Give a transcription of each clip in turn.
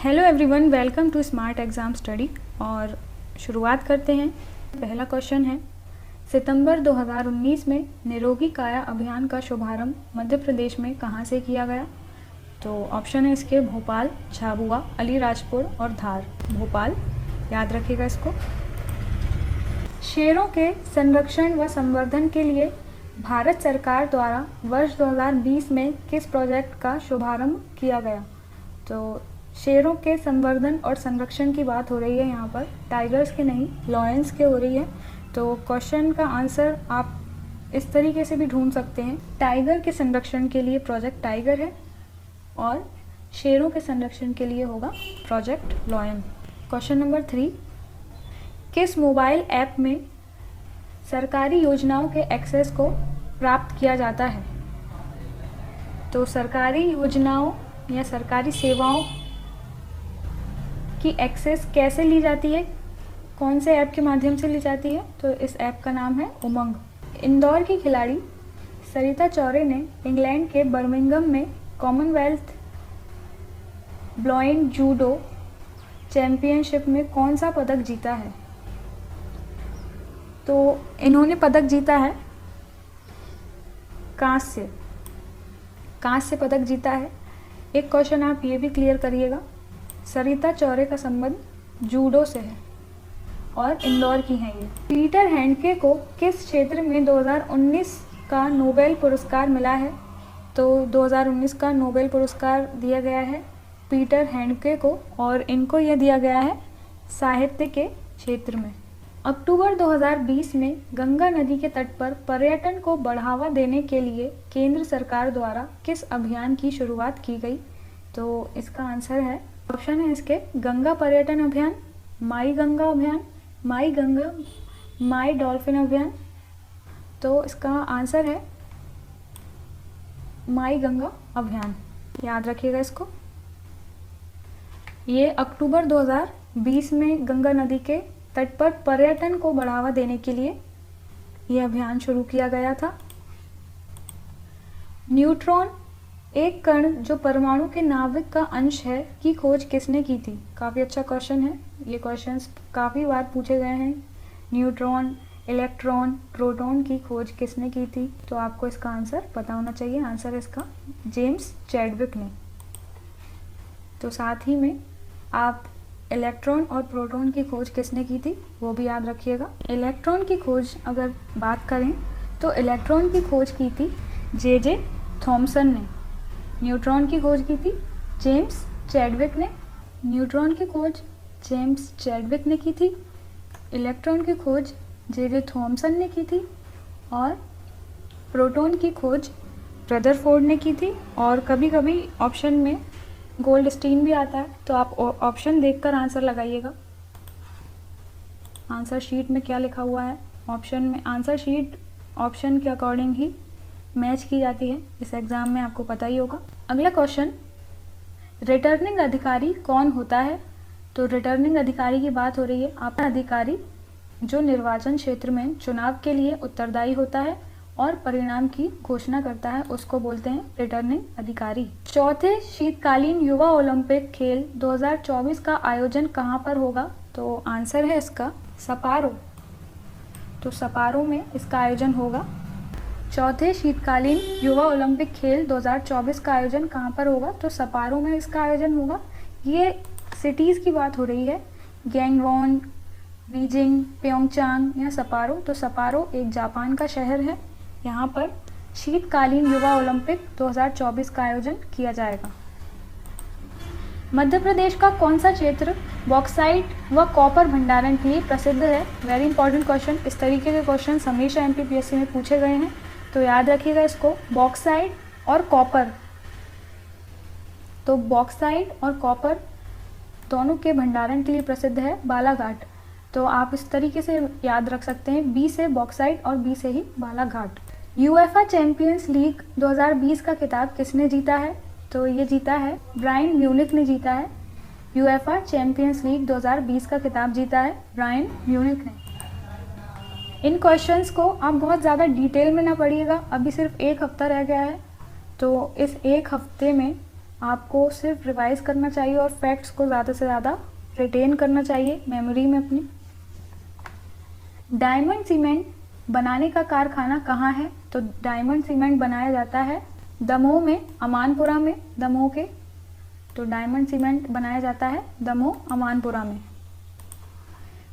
Hello everyone, welcome to smart exam study. और शुरुआत करते हैं। पहला क्वेश्चन है, सितंबर 2019 में निरोगी काया अभियान का शुभारंभ मध्य प्रदेश में कहाँ से किया गया? तो ऑप्शन है इसके भोपाल, झाबुआ, अलीराजपुर और धार। भोपाल, याद रखिएगा इसको। शेरों के संरक्षण व संवर्धन के लिए भारत सरकार द्वारा वर्ष 2020 में किस प्रोजेक्ट का शुभारंभ किया गया? तो शेरों के संवर्धन और संरक्षण की बात हो रही है यहाँ पर, टाइगर्स के नहीं, लॉयंस के हो रही है। तो क्वेश्चन का आंसर आप इस तरीके से भी ढूंढ सकते हैं, टाइगर के संरक्षण के लिए प्रोजेक्ट टाइगर है और शेरों के संरक्षण के लिए होगा प्रोजेक्ट लॉयन। क्वेश्चन नंबर 3, किस मोबाइल ऐप में सरकारी योजनाओं के एक्सेस को प्राप्त किया जाता है? तो सरकारी योजनाओं या सरकारी सेवाओं की एक्सेस कैसे ली जाती है, कौन से ऐप के माध्यम से ली जाती है? तो इस ऐप का नाम है उमंग। इंदौर की खिलाड़ी सरिता चौरे ने इंग्लैंड के बर्मिंघम में कॉमनवेल्थ ब्लाइंड जूडो चैंपियनशिप में कौन सा पदक जीता है? तो इन्होंने पदक जीता है कांस्य पदक जीता है। एक क्वेश्चन आप ये भी क्लियर करिएगा, सरिता चौरे का संबंध जूडो से है और इंदौर की हैं ये। पीटर हैंडके को किस क्षेत्र में 2019 का नोबेल पुरस्कार मिला है? तो 2019 का नोबेल पुरस्कार दिया गया है पीटर हैंडके को और इनको यह दिया गया है साहित्य के क्षेत्र में। अक्टूबर 2020 में गंगा नदी के तट पर पर्यटन को बढ़ावा देने के लिए केंद्र सरकार द्वारा किस अभियान की शुरुआत की गई? तो इसका आंसर है, ऑप्शन है इसके गंगा पर्यटन अभियान, माई गंगा अभियान, माई डॉल्फिन अभियान। तो इसका आंसर है माई गंगा अभियान, याद रखिएगा इसको। ये अक्टूबर 2020 में गंगा नदी के तट पर पर्यटन को बढ़ावा देने के लिए यह अभियान शुरू किया गया था। न्यूट्रॉन, एक कण जो परमाणु के नाभिक का अंश है, की खोज किसने की थी? काफ़ी अच्छा क्वेश्चन है, ये क्वेश्चंस काफ़ी बार पूछे गए हैं। न्यूट्रॉन, इलेक्ट्रॉन, प्रोटॉन की खोज किसने की थी? तो आपको इसका आंसर पता होना चाहिए। आंसर इसका जेम्स चैडविक ने। तो साथ ही में आप इलेक्ट्रॉन और प्रोटॉन की खोज किसने की थी वो भी याद रखिएगा। इलेक्ट्रॉन की खोज अगर बात करें तो इलेक्ट्रॉन की खोज की थी जे थॉमसन ने। न्यूट्रॉन की खोज की थी जेम्स चैडविक ने। न्यूट्रॉन की खोज जेम्स चैडविक ने की थी, इलेक्ट्रॉन की खोज जे थॉमसन ने की थी और प्रोटॉन की खोज रदरफोर्ड ने की थी। और कभी कभी ऑप्शन में गोल्डस्टीन भी आता है, तो आप ऑप्शन देखकर आंसर लगाइएगा। आंसर शीट में क्या लिखा हुआ है, ऑप्शन में आंसर शीट ऑप्शन के अकॉर्डिंग ही मैच की जाती है इस एग्ज़ाम में, आपको पता ही होगा। अगला क्वेश्चन, रिटर्निंग अधिकारी कौन होता है? तो रिटर्निंग अधिकारी की बात हो रही है, आपका अधिकारी जो निर्वाचन क्षेत्र में चुनाव के लिए उत्तरदायी होता है और परिणाम की घोषणा करता है, उसको बोलते हैं रिटर्निंग अधिकारी। चौथे शीतकालीन युवा ओलंपिक खेल 2024 का आयोजन कहाँ पर होगा? तो आंसर है इसका सपारो। तो सपारो में इसका आयोजन होगा। चौथे शीतकालीन युवा ओलंपिक खेल 2024 का आयोजन कहाँ पर होगा? तो सपारो में इसका आयोजन होगा। ये सिटीज़ की बात हो रही है, गैंगवॉन, बीजिंग, प्योंगचांग या सपारो। तो सपारो एक जापान का शहर है, यहाँ पर शीतकालीन युवा ओलंपिक 2024 का आयोजन किया जाएगा। मध्य प्रदेश का कौन सा क्षेत्र बॉक्साइट व कॉपर भंडारण के लिए प्रसिद्ध है? वेरी इंपॉर्टेंट क्वेश्चन, इस तरीके के क्वेश्चन हमेशा एमपीपीएससी में पूछे गए हैं, तो याद रखिएगा इसको, बॉक्साइट और कॉपर। तो बॉक्साइट और कॉपर दोनों के भंडारण के लिए प्रसिद्ध है बालाघाट। तो आप इस तरीके से याद रख सकते हैं, बी से बॉक्साइट और बी से ही बालाघाट। यूएफए चैंपियंस लीग 2020 का खिताब किसने जीता है? तो ये जीता है बायर्न म्यूनिख ने जीता है। यूएफए चैंपियंस लीग 2020 का खिताब जीता है बायर्न म्यूनिख ने। इन क्वेश्चंस को आप बहुत ज़्यादा डिटेल में ना पढ़िएगा, अभी सिर्फ एक हफ्ता रह गया है, तो इस एक हफ्ते में आपको सिर्फ रिवाइज करना चाहिए और फैक्ट्स को ज़्यादा से ज़्यादा रिटेन करना चाहिए मेमोरी में अपनी। डायमंड सीमेंट बनाने का कारखाना कहाँ है? तो डायमंड सीमेंट बनाया जाता है दमोह में, अमानपुरा में, दमोह के। तो डायमंड सीमेंट बनाया जाता है दमोह, अमानपुरा में।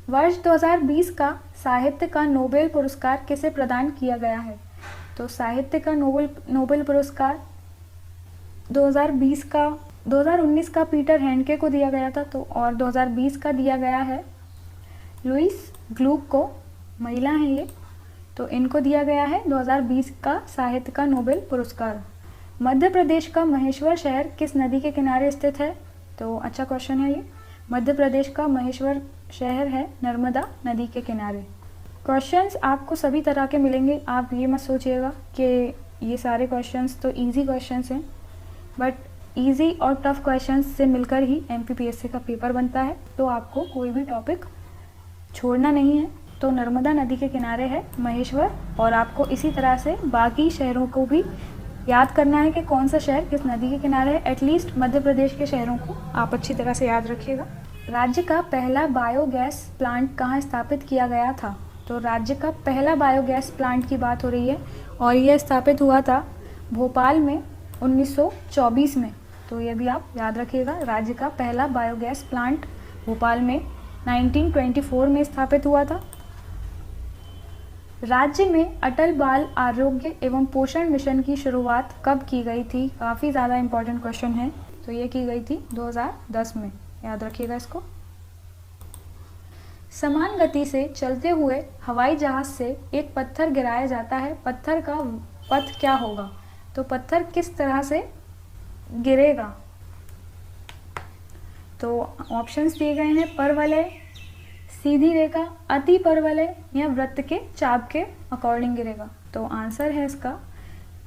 वर्ष 2020 का साहित्य का नोबेल पुरस्कार किसे प्रदान किया गया है? तो साहित्य का नोबेल पुरस्कार 2020 का 2019 का पीटर हैंडके को दिया गया था, तो और 2020 का दिया गया है लुइस ग्लूक को, महिला हैं ये, तो इनको दिया गया है 2020 का साहित्य का नोबेल पुरस्कार। मध्य प्रदेश का महेश्वर शहर किस नदी के किनारे स्थित है? तो अच्छा क्वेश्चन है ये। मध्य प्रदेश का महेश्वर शहर है नर्मदा नदी के किनारे। क्वेश्चंस आपको सभी तरह के मिलेंगे, आप ये मत सोचिएगा कि ये सारे क्वेश्चंस तो इजी क्वेश्चंस हैं, बट इजी और टफ क्वेश्चंस से मिलकर ही एमपीपीएससी का पेपर बनता है। तो आपको कोई भी टॉपिक छोड़ना नहीं है। तो नर्मदा नदी के किनारे है महेश्वर, और आपको इसी तरह से बाकी शहरों को भी याद करना है कि कौन सा शहर किस नदी के किनारे है। एटलीस्ट मध्य प्रदेश के शहरों को आप अच्छी तरह से याद रखिएगा। राज्य का पहला बायोगैस प्लांट कहाँ स्थापित किया गया था? तो राज्य का पहला बायोगैस प्लांट की बात हो रही है और यह स्थापित हुआ था भोपाल में 1924 में। तो ये भी आप याद रखिएगा, राज्य का पहला बायोगैस प्लांट भोपाल में 1924 में स्थापित हुआ था। राज्य में अटल बाल आरोग्य एवं पोषण मिशन की शुरुआत कब की गई थी? काफ़ी ज़्यादा इम्पोर्टेंट क्वेश्चन है। तो ये की गई थी 2010 में, याद रखिएगा इसको। समान गति से चलते हुए हवाई जहाज से एक पत्थर गिराया जाता है, पत्थर का पथ क्या होगा? तो पत्थर किस तरह से गिरेगा? तो ऑप्शंस दिए गए हैं, परवलय, सीधी रेखा, अति परवलय या वृत्त के चाप के अकॉर्डिंग गिरेगा। तो आंसर है इसका,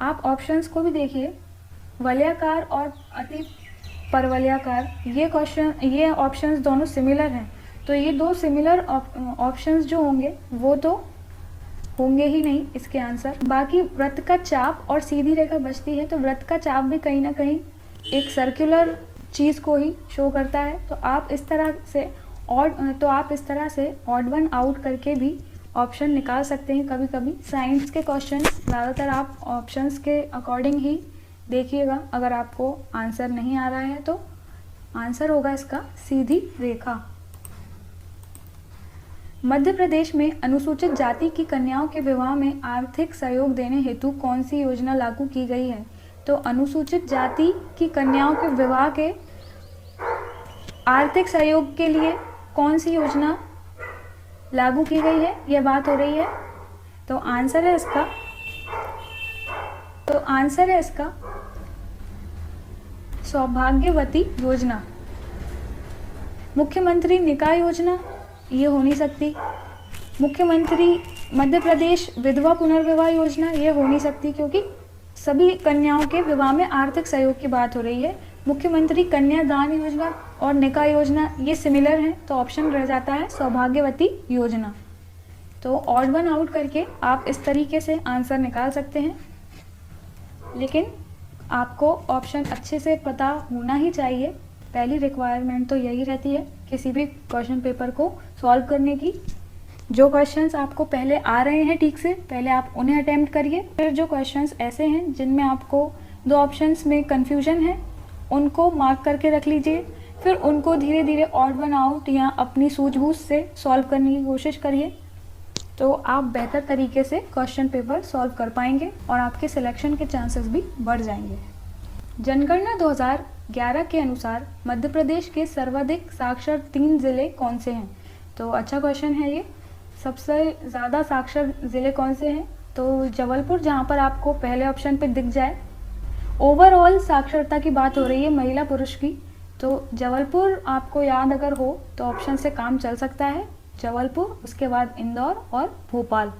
आप ऑप्शंस को भी देखिए, वलयाकार और अति परवलयाकार, ये ऑप्शंस दोनों सिमिलर हैं। तो ये दो सिमिलर ऑप्शंस जो होंगे वो तो होंगे ही नहीं इसके आंसर। बाकी वृत्त का चाप और सीधी रेखा बचती है, तो वृत्त का चाप भी कहीं ना कहीं एक सर्कुलर चीज़ को ही शो करता है। तो आप इस तरह से ऑड वन आउट करके भी ऑप्शन निकाल सकते हैं। कभी कभी साइंस के क्वेश्चन ज़्यादातर आप ऑप्शंस के अकॉर्डिंग ही देखिएगा। अगर आपको आंसर नहीं आ रहा है तो आंसर होगा इसका सीधी रेखा। मध्य प्रदेश में अनुसूचित जाति की कन्याओं के विवाह में आर्थिक सहयोग देने हेतु कौन सी योजना लागू की गई है? तो अनुसूचित जाति की कन्याओं के विवाह के आर्थिक सहयोग के लिए कौन सी योजना लागू की गई है, यह बात हो रही है। तो आंसर है इसका सौभाग्यवती योजना। मुख्यमंत्री निकाय योजना ये हो नहीं सकती। मुख्यमंत्री मध्य प्रदेश विधवा पुनर्विवाह योजना ये हो नहीं सकती, क्योंकि सभी कन्याओं के विवाह में आर्थिक सहयोग की बात हो रही है। मुख्यमंत्री कन्यादान योजना और निकाय योजना ये सिमिलर हैं, तो ऑप्शन रह जाता है सौभाग्यवती योजना। तो ऑड वन आउट करके आप इस तरीके से आंसर निकाल सकते हैं, लेकिन आपको ऑप्शन अच्छे से पता होना ही चाहिए। पहली रिक्वायरमेंट तो यही रहती है किसी भी क्वेश्चन पेपर को सॉल्व करने की। जो क्वेश्चंस आपको पहले आ रहे हैं ठीक से, पहले आप उन्हें अटेम्प्ट करिए। फिर जो क्वेश्चंस ऐसे हैं जिनमें आपको दो ऑप्शंस में कन्फ्यूजन है, उनको मार्क करके रख लीजिए। फिर उनको धीरे धीरे ऑड वन आउट या अपनी सूझबूझ से सॉल्व करने की कोशिश करिए, तो आप बेहतर तरीके से क्वेश्चन पेपर सॉल्व कर पाएंगे और आपके सिलेक्शन के चांसेस भी बढ़ जाएंगे। जनगणना 2011 के अनुसार मध्य प्रदेश के सर्वाधिक साक्षर 3 ज़िले कौन से हैं? तो अच्छा क्वेश्चन है ये। सबसे ज़्यादा साक्षर ज़िले कौन से हैं? तो जबलपुर, जहाँ पर आपको पहले ऑप्शन पे दिख जाए। ओवरऑल साक्षरता की बात हो रही है महिला पुरुष की, तो जबलपुर आपको याद अगर हो तो ऑप्शन से काम चल सकता है। जबलपुर, उसके बाद इंदौर और भोपाल।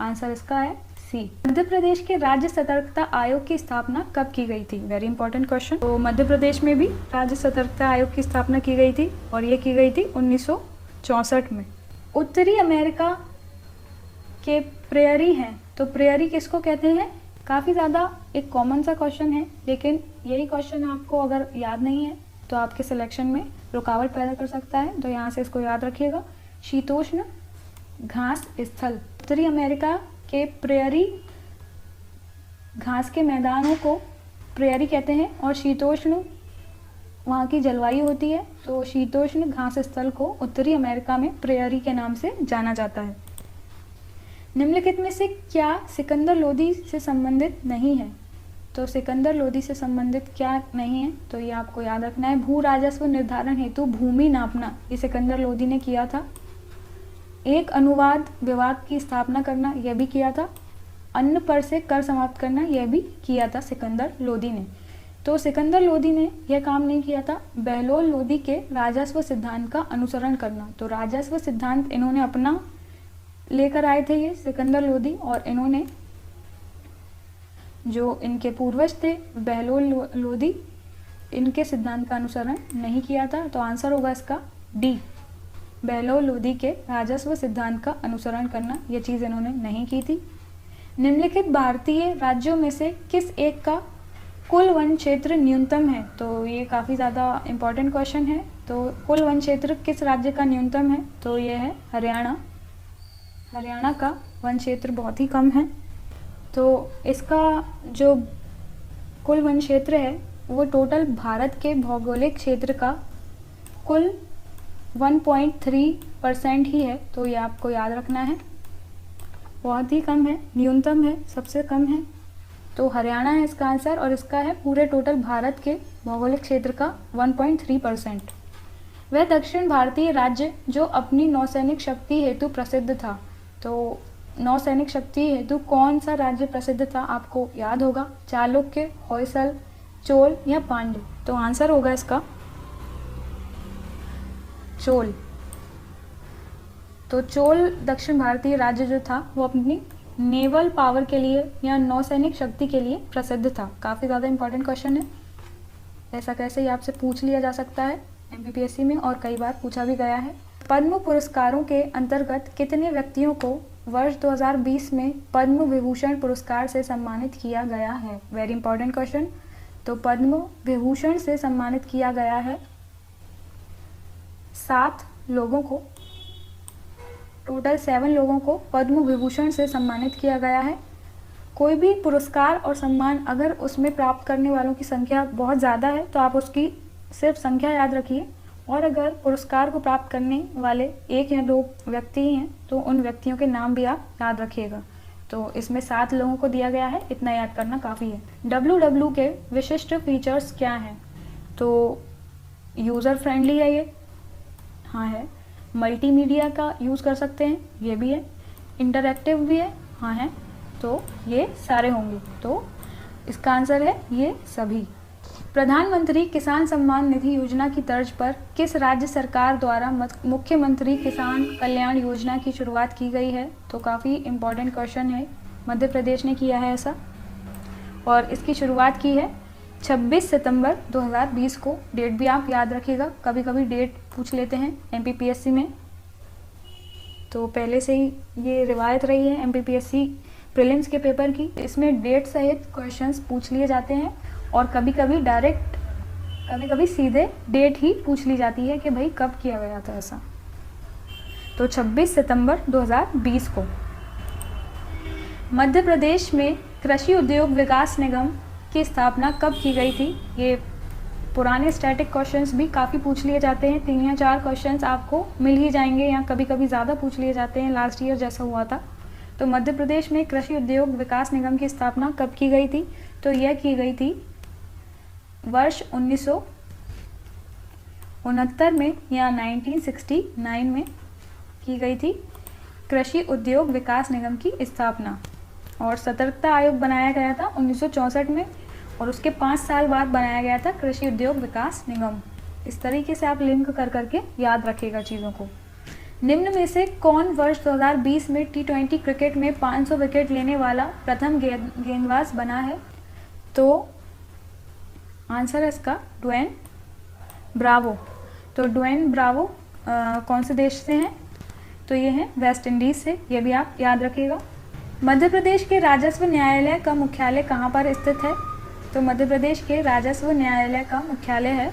आंसर इसका है सी। मध्य प्रदेश के राज्य सतर्कता आयोग की स्थापना कब की गई थी? Very important question. तो मध्य प्रदेश में भी राज्य सतर्कता आयोग की स्थापना की गई थी और ये की गई थी 1964 में। उत्तरी अमेरिका के प्रेयरी हैं, तो प्रेयरी किसको कहते हैं? काफ़ी ज़्यादा एक कॉमन सा क्वेश्चन है, लेकिन यही क्वेश्चन आपको अगर याद नहीं है तो आपके सिलेक्शन में रुकावट पैदा कर सकता है, तो यहाँ से इसको याद रखिएगा। शीतोष्ण घास स्थल, उत्तरी अमेरिका के प्रेयरी घास के मैदानों को प्रेयरी कहते हैं, और शीतोष्ण वहाँ की जलवायु होती है, तो शीतोष्ण घास स्थल को उत्तरी अमेरिका में प्रेयरी के नाम से जाना जाता है। निम्नलिखित में से क्या सिकंदर लोदी से संबंधित नहीं है? तो सिकंदर लोदी से संबंधित क्या नहीं है, तो ये आपको याद रखना है। भू राजस्व निर्धारण हेतु भूमि नापना, ये सिकंदर लोदी ने किया था। एक अनुवाद विभाग की स्थापना करना, यह भी किया था। अन्न पर से कर समाप्त करना, यह भी किया था सिकंदर लोदी ने। तो सिकंदर लोदी ने यह काम नहीं किया था। बहलोल लोदी के राजस्व सिद्धांत का अनुसरण करना, तो राजस्व सिद्धांत इन्होंने अपना लेकर आए थे ये सिकंदर लोदी, और इन्होंने जो इनके पूर्वज थे बहलोल लोदी, इनके सिद्धांत का अनुसरण नहीं किया था। तो आंसर होगा इसका डी, बहलोल लोदी के राजस्व सिद्धांत का अनुसरण करना, ये चीज़ इन्होंने नहीं की थी। निम्नलिखित भारतीय राज्यों में से किस एक का कुल वन क्षेत्र न्यूनतम है? तो ये काफ़ी ज़्यादा इम्पॉर्टेंट क्वेश्चन है। तो कुल वन क्षेत्र किस राज्य का न्यूनतम है? तो ये है हरियाणा। हरियाणा का वन क्षेत्र बहुत ही कम है। तो इसका जो कुल वन क्षेत्र है वो टोटल भारत के भौगोलिक क्षेत्र का कुल 1.3% ही है, तो ये आपको याद रखना है। बहुत ही कम है, न्यूनतम है, सबसे कम है, तो हरियाणा है इसका आंसर, और इसका है पूरे टोटल भारत के भौगोलिक क्षेत्र का 1.3%। वह दक्षिण भारतीय राज्य जो अपनी नौसैनिक शक्ति हेतु प्रसिद्ध था, तो नौसैनिक शक्ति हेतु कौन सा राज्य प्रसिद्ध था? आपको याद होगा, चालुक्य, होयसल, चोल या पांड्य। तो आंसर होगा इसका चोल। तो चोल दक्षिण भारतीय राज्य जो था वो अपनी नेवल पावर के लिए या नौसैनिक शक्ति के लिए प्रसिद्ध था। काफ़ी ज़्यादा इंपॉर्टेंट क्वेश्चन है, ऐसा कैसे ही आपसे पूछ लिया जा सकता है एमपीपीएससी में, और कई बार पूछा भी गया है। पद्म पुरस्कारों के अंतर्गत कितने व्यक्तियों को वर्ष 2020 में पद्म विभूषण पुरस्कार से सम्मानित किया गया है? Very important question. तो पद्म विभूषण से सम्मानित किया गया है 7 लोगों को, टोटल 7 लोगों को पद्म विभूषण से सम्मानित किया गया है। कोई भी पुरस्कार और सम्मान अगर उसमें प्राप्त करने वालों की संख्या बहुत ज़्यादा है तो आप उसकी सिर्फ संख्या याद रखिए, और अगर पुरस्कार को प्राप्त करने वाले 1 या 2 व्यक्ति हैं तो उन व्यक्तियों के नाम भी आप याद रखिएगा। तो इसमें 7 लोगों को दिया गया है, इतना याद करना काफ़ी है। WW के विशिष्ट फीचर्स क्या हैं? तो यूज़र फ्रेंडली है ये, हाँ है। मल्टीमीडिया का यूज़ कर सकते हैं, ये भी है। इंटरैक्टिव भी है, हाँ है। तो ये सारे होंगे, तो इसका आंसर है ये सभी। प्रधानमंत्री किसान सम्मान निधि योजना की तर्ज पर किस राज्य सरकार द्वारा मुख्यमंत्री किसान कल्याण योजना की शुरुआत की गई है? तो काफ़ी इम्पॉर्टेंट क्वेश्चन है। मध्य प्रदेश ने किया है ऐसा, और इसकी शुरुआत की है 26 सितंबर 2020 को। डेट भी आप याद रखिएगा, कभी कभी डेट पूछ लेते हैं एमपीपीएससी में, तो पहले से ही ये रिवायत रही है एमपीपीएससी प्रीलिम्स के पेपर की। इसमें डेट सहित क्वेश्चंस पूछ लिए जाते हैं, और कभी कभी डायरेक्ट, कभी कभी सीधे डेट ही पूछ ली जाती है कि भाई कब किया गया था ऐसा। तो 26 सितंबर 2020 को। मध्य प्रदेश में कृषि उद्योग विकास निगम की स्थापना कब की गई थी? ये पुराने स्टैटिक क्वेश्चंस भी काफ़ी पूछ लिए जाते हैं, 3 या 4 क्वेश्चंस आपको मिल ही जाएंगे, या कभी कभी ज़्यादा पूछ लिए जाते हैं, लास्ट ईयर जैसा हुआ था। तो मध्य प्रदेश में कृषि उद्योग विकास निगम की स्थापना कब की गई थी? तो यह की गई थी वर्ष 1969 में या 1969 में की गई थी कृषि उद्योग विकास निगम की स्थापना। और सतर्कता आयोग बनाया गया था 1964 में, और उसके 5 साल बाद बनाया गया था कृषि उद्योग विकास निगम। इस तरीके से आप लिंक कर करके याद रखिएगा चीज़ों को। निम्न में से कौन वर्ष 2020 में T20 क्रिकेट में 500 विकेट लेने वाला प्रथम गेंदबाज बना है? तो आंसर है इसका ड्वेन ब्रावो। तो ड्वेन ब्रावो कौन से देश से हैं? तो ये हैं वेस्ट इंडीज़ से, ये भी आप याद रखिएगा। मध्य प्रदेश के राजस्व न्यायालय का मुख्यालय कहाँ पर स्थित है? तो मध्य प्रदेश के राजस्व न्यायालय का मुख्यालय है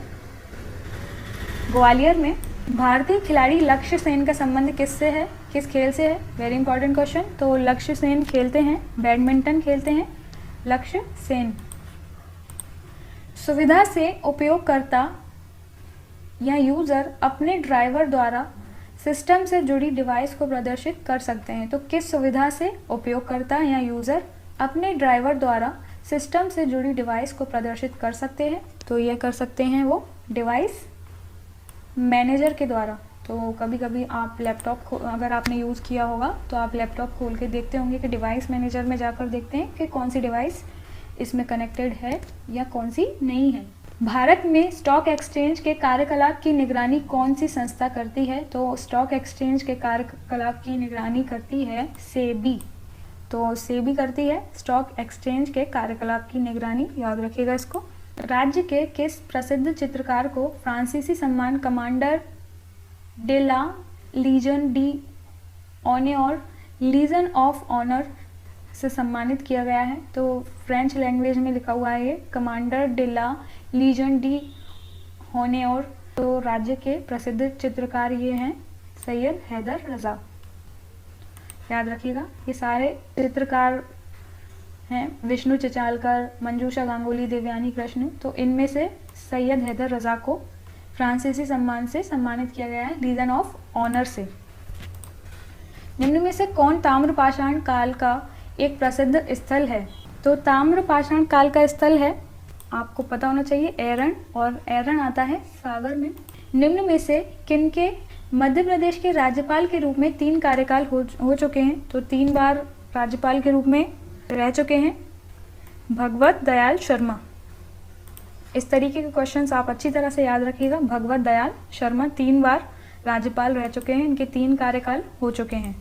ग्वालियर में। भारतीय खिलाड़ी लक्ष्य सेन का संबंध किससे है, किस खेल से है? Very important question. तो लक्ष्य सेन खेलते हैं बैडमिंटन खेलते हैं लक्ष्य सेन। सुविधा से उपयोगकर्ता या यूज़र अपने ड्राइवर द्वारा सिस्टम से जुड़ी डिवाइस को प्रदर्शित कर सकते हैं। तो किस सुविधा से उपयोगकर्ता या यूज़र अपने ड्राइवर द्वारा सिस्टम से जुड़ी डिवाइस को प्रदर्शित कर सकते हैं? तो ये कर सकते हैं वो डिवाइस मैनेजर के द्वारा। तो कभी कभी आप लैपटॉप अगर आपने यूज़ किया होगा तो आप लैपटॉप खोल के देखते होंगे कि डिवाइस मैनेजर में जाकर देखते हैं कि कौन सी डिवाइस इसमें कनेक्टेड है या कौन सी नहीं है। भारत में स्टॉक एक्सचेंज के कार्यकलाप की निगरानी कौन सी संस्था करती है? तो स्टॉक एक्सचेंज के कार्यकलाप की निगरानी करती है सेबी। तो सेबी करती है स्टॉक एक्सचेंज के कार्यकलाप की निगरानी, याद रखिएगा इसको। राज्य के किस प्रसिद्ध चित्रकार को फ्रांसीसी सम्मान commander de la Legion d' honneur Legion of Honour से सम्मानित किया गया है? तो फ्रेंच लैंग्वेज में लिखा हुआ है ये commander de la Legion d' honneur. तो राज्य के प्रसिद्ध चित्रकार ये हैं सैयद हैदर रजा, याद रखिएगा। ये सारे चित्रकार हैं विष्णु चिचालकर, मंजूषा गांगुली, देवयानी कृष्ण। तो इनमें से सैयद हैदर रजा को फ्रांसीसी सम्मान से सम्मानित किया गया है लीजन ऑफ ऑनर से। निम्न में से कौन ताम्रपाषाण काल का एक प्रसिद्ध स्थल है? तो ताम्रपाषाण काल का स्थल है, आपको पता होना चाहिए, एरन, और एरन आता है सागर में। निम्न में से किनके मध्य प्रदेश के राज्यपाल के रूप में 3 कार्यकाल हो चुके हैं? तो 3 बार राज्यपाल के रूप में रह चुके हैं भगवत दयाल शर्मा। इस तरीके के क्वेश्चंस आप अच्छी तरह से याद रखिएगा। भगवत दयाल शर्मा 3 बार राज्यपाल रह चुके हैं, इनके 3 कार्यकाल हो चुके हैं।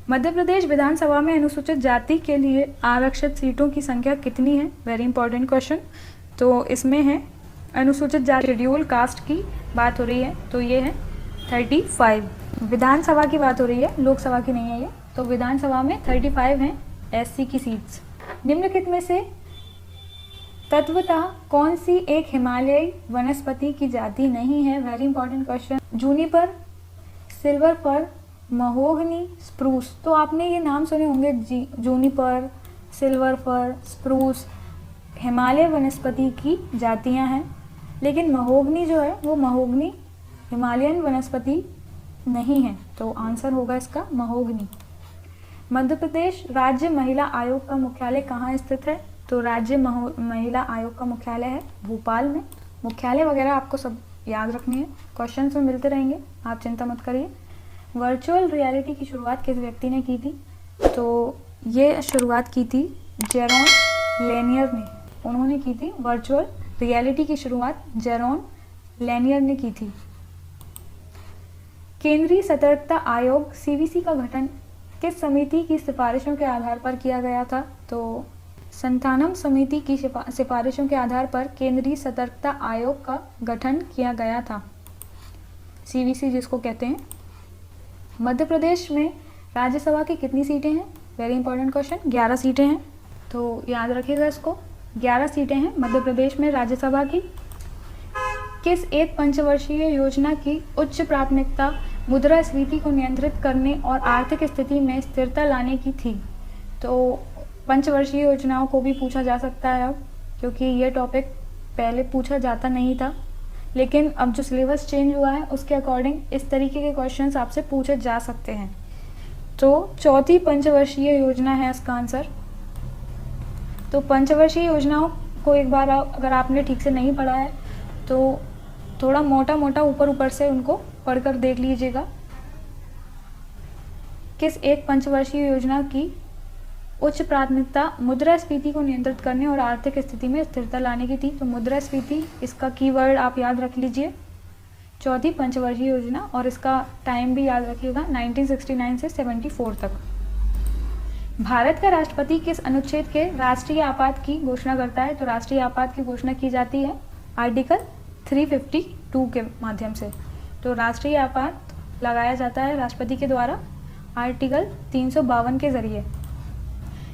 मध्य प्रदेश विधानसभा में अनुसूचित जाति के लिए आरक्षित सीटों की संख्या कितनी है? Very important question. तो इसमें है अनुसूचित जाति शेड्यूल कास्ट की बात हो रही है, तो ये है 35। विधानसभा की बात हो रही है, लोकसभा की नहीं है ये। तो विधानसभा में 35 हैं एससी की सीट्स। निम्नलिखित में से तत्वतः कौन सी एक हिमालयी वनस्पति की जाति नहीं है? Very important question. Juniper, silver fir, mahogany, spruce. तो आपने ये नाम सुने होंगे, Juniper, silver fir, spruce Himalaya वनस्पति की जातियां हैं, लेकिन महोगनी जो है वो महोगनी हिमालयन वनस्पति नहीं है। तो आंसर होगा इसका महोगनी। मध्य प्रदेश राज्य महिला आयोग का मुख्यालय कहाँ स्थित है? तो राज्य महिला आयोग का मुख्यालय है भोपाल में। मुख्यालय वगैरह आपको सब याद रखनी है, क्वेश्चंस में मिलते रहेंगे, आप चिंता मत करिए। वर्चुअल रियलिटी की शुरुआत किस व्यक्ति ने की थी? तो ये शुरुआत की थी जेरोन लेनियर ने, उन्होंने की थी। वर्चुअल रियलिटी की शुरुआत जेरोन लेनियर ने की थी। केंद्रीय सतर्कता आयोग सीवीसी का गठन किस समिति की सिफारिशों के आधार पर किया गया था? तो संतानम समिति की सिफारिशों के आधार पर केंद्रीय सतर्कता आयोग का गठन किया गया था, सीवीसी जिसको कहते हैं। मध्य प्रदेश में राज्यसभा की कितनी सीटें हैं? Very important question. 11 सीटें हैं, तो याद रखिएगा इसको, 11 सीटें हैं मध्य प्रदेश में राज्यसभा की। किस एक पंचवर्षीय योजना की उच्च प्राथमिकता मुद्रास्फीति को नियंत्रित करने और आर्थिक स्थिति में स्थिरता लाने की थी? तो पंचवर्षीय योजनाओं को भी पूछा जा सकता है अब, क्योंकि ये टॉपिक पहले पूछा जाता नहीं था, लेकिन अब जो सिलेबस चेंज हुआ है उसके अकॉर्डिंग इस तरीके के क्वेश्चंस आपसे पूछे जा सकते हैं। तो चौथी पंचवर्षीय योजना है इसका आंसर। तो पंचवर्षीय योजनाओं को एक बार अगर आपने ठीक से नहीं पढ़ा है तो थोड़ा मोटा मोटा ऊपर से उनको पढ़कर देख लीजिएगा। किस एक पंचवर्षीय योजना की उच्च प्राथमिकता मुद्रास्फीति को नियंत्रित करने और आर्थिक स्थिति में स्थिरता लाने की थी? तो मुद्रास्फीति इसका कीवर्ड आप याद रख लीजिए, चौथी पंचवर्षीय योजना, और इसका टाइम भी याद रखिएगा 1969 से 74 तक। भारत का राष्ट्रपति किस अनुच्छेद के राष्ट्रीय आपात की घोषणा करता है? तो राष्ट्रीय आपात की घोषणा की जाती है आर्टिकल 352 के माध्यम से। तो राष्ट्रीय आपात लगाया जाता है राष्ट्रपति के द्वारा आर्टिकल 352 के जरिए।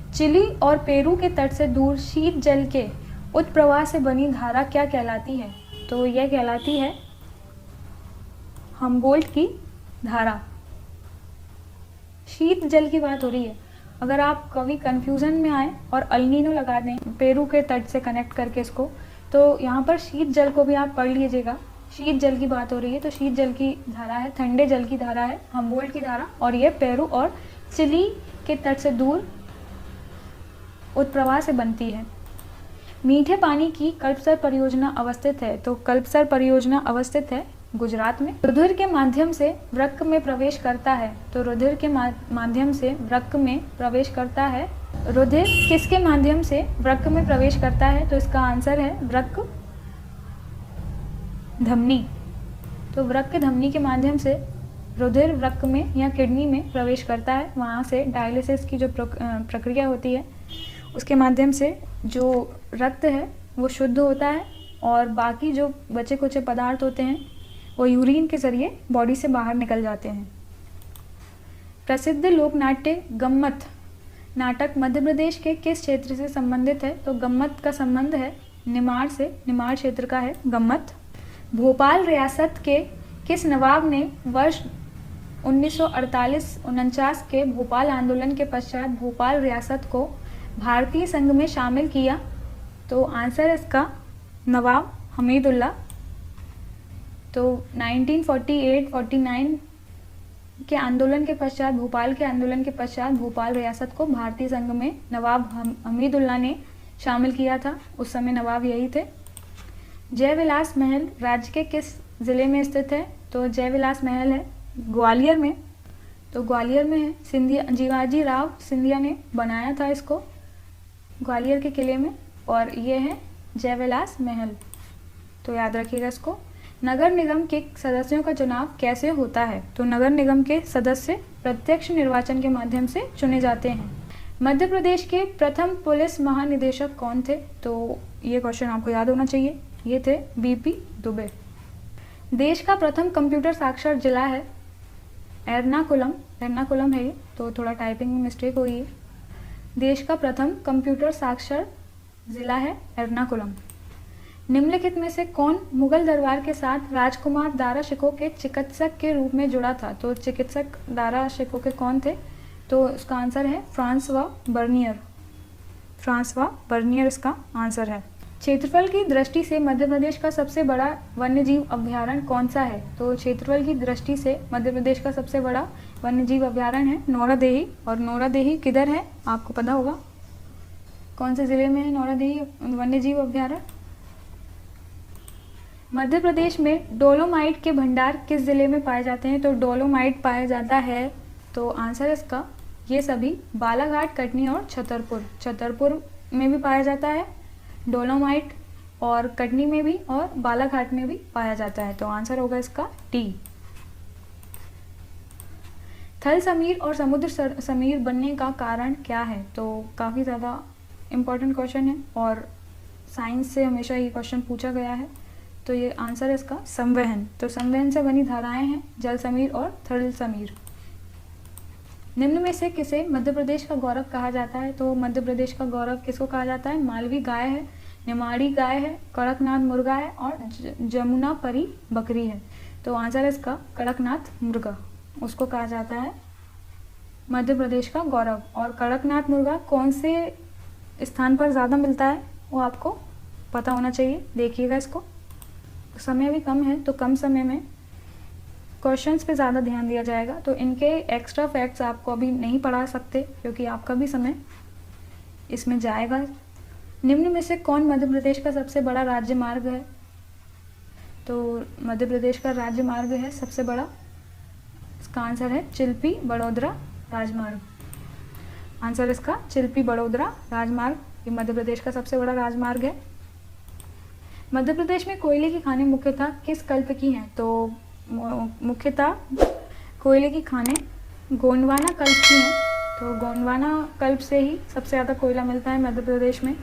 चिली और पेरू के तट से दूर शीत जल के उत्प्रवाह से बनी धारा क्या कहलाती है? तो यह कहलाती है हम्बोल्ट की धारा। शीत जल की बात हो रही है। अगर आप कभी कंफ्यूजन में आए और अल्नीनो लगा दें पेरू के तट से कनेक्ट करके इसको, तो यहाँ पर शीत जल को भी आप पढ़ लीजिएगा। शीत जल की बात हो रही है तो शीत जल की धारा है, ठंडे जल की धारा है हम्बोल्ट की धारा, और ये पेरू और चिली के तट से दूर उत्प्रवाह से बनती है। मीठे पानी की कल्पसर परियोजना अवस्थित है, तो कल्पसर परियोजना अवस्थित है गुजरात में। रुधिर के माध्यम से वृक्क में प्रवेश करता है, तो रुधिर के माध्यम से वृक्क में प्रवेश करता है। रुधिर किसके माध्यम से वृक्क में प्रवेश करता है? तो इसका आंसर है वृक्क धमनी। तो वृक्क धमनी के माध्यम से रुधिर वृक्क में या किडनी में प्रवेश करता है। वहाँ से डायलिसिस की जो प्रक्रिया होती है उसके माध्यम से जो रक्त है वो शुद्ध होता है, और बाकी जो बचे कुचे पदार्थ होते हैं वो यूरिन के ज़रिए बॉडी से बाहर निकल जाते हैं। प्रसिद्ध लोकनाट्य गम्मत नाटक मध्य प्रदेश के किस क्षेत्र से संबंधित है? तो गम्मत का संबंध है निमाड़ से, निमाड़ क्षेत्र का है गम्मत। भोपाल रियासत के किस नवाब ने वर्ष 1948-49 के भोपाल आंदोलन के पश्चात भोपाल रियासत को भारतीय संघ में शामिल किया? तो आंसर है इसका नवाब हमीदुल्ला। तो 1948-49 के आंदोलन के पश्चात, भोपाल के आंदोलन के पश्चात भोपाल रियासत को भारतीय संघ में नवाब हमीदुल्ला ने शामिल किया था। उस समय नवाब यही थे। जयविलास महल राज्य के किस ज़िले में स्थित है? तो जयविलास महल है ग्वालियर में। तो ग्वालियर में है। सिंधिया जीवाजी राव सिंधिया ने बनाया था इसको ग्वालियर के किले में, और ये है जयविलास महल। तो याद रखिएगा इसको। नगर निगम के सदस्यों का चुनाव कैसे होता है? तो नगर निगम के सदस्य प्रत्यक्ष निर्वाचन के माध्यम से चुने जाते हैं। मध्य प्रदेश के प्रथम पुलिस महानिदेशक कौन थे? तो ये क्वेश्चन आपको याद होना चाहिए। ये थे बीपी दुबे। देश का प्रथम कंप्यूटर साक्षर जिला है एर्नाकुलम। एर्नाकुलम है ये, तो थोड़ा टाइपिंग में मिस्टेक हुई है। देश का प्रथम कंप्यूटर साक्षर जिला है एर्नाकुलम। निम्नलिखित में से कौन मुगल दरबार के साथ राजकुमार दारा शिकोह के चिकित्सक के रूप में जुड़ा था? तो चिकित्सक दारा शिकोह के कौन थे? तो इसका आंसर है फ्रांसवा बर्नियर। फ्रांसवा बर्नियर इसका आंसर है। क्षेत्रफल की दृष्टि से मध्य प्रदेश का सबसे बड़ा वन्यजीव अभयारण्य कौन सा है? तो क्षेत्रफल की दृष्टि से मध्य प्रदेश का सबसे बड़ा वन्यजीव अभयारण्य है नौरादेही। और नौरादेही किधर है आपको पता होगा, कौन से ज़िले में है नौरादेही वन्यजीव अभयारण्य? मध्य प्रदेश में डोलोमाइट के भंडार किस ज़िले में पाए जाते हैं? तो डोलोमाइट पाया जाता है, तो आंसर इसका ये सभी बालाघाट, कटनी और छतरपुर। छतरपुर में भी पाया जाता है डोलोमाइट, और कटनी में भी और बालाघाट में भी पाया जाता है। तो आंसर होगा इसका टी। थल समीर और समुद्र समीर बनने का कारण क्या है? तो काफ़ी ज़्यादा इम्पोर्टेंट क्वेश्चन है और साइंस से हमेशा ये क्वेश्चन पूछा गया है। तो ये आंसर है इसका संवहन। तो संवहन से बनी धाराएं हैं जल समीर और थल समीर। निम्न में से किसे मध्य प्रदेश का गौरव कहा जाता है? तो मध्य प्रदेश का गौरव किसको कहा जाता है? मालवी गाय है, निमाड़ी गाय है, कड़कनाथ मुर्गा है और जमुना परी बकरी है। तो आंसर है इसका कड़कनाथ मुर्गा, उसको कहा जाता है मध्य प्रदेश का गौरव। और कड़कनाथ मुर्गा कौन से स्थान पर ज़्यादा मिलता है वो आपको पता होना चाहिए। देखिएगा इसको। समय भी कम है तो कम समय में क्वेश्चंस पे ज़्यादा ध्यान दिया जाएगा, तो इनके एक्स्ट्रा फैक्ट्स आपको अभी नहीं पढ़ा सकते क्योंकि आपका भी समय इसमें जाएगा। निम्न में से कौन मध्य प्रदेश का सबसे बड़ा राज्य मार्ग है? तो मध्य प्रदेश का राज्य मार्ग है सबसे बड़ा, इसका आंसर है चिल्पी बड़ोदरा राजमार्ग। आंसर इसका चिल्पी बड़ोदरा राजमार्ग, ये मध्य प्रदेश का सबसे बड़ा राजमार्ग है। मध्य प्रदेश में कोयले की खानें मुख्यतः किस कल्प की हैं? तो मुख्यतः कोयले की खानें गोंडवाना कल्प की हैं। तो गोंडवाना कल्प से ही सबसे ज़्यादा कोयला मिलता है मध्य प्रदेश में।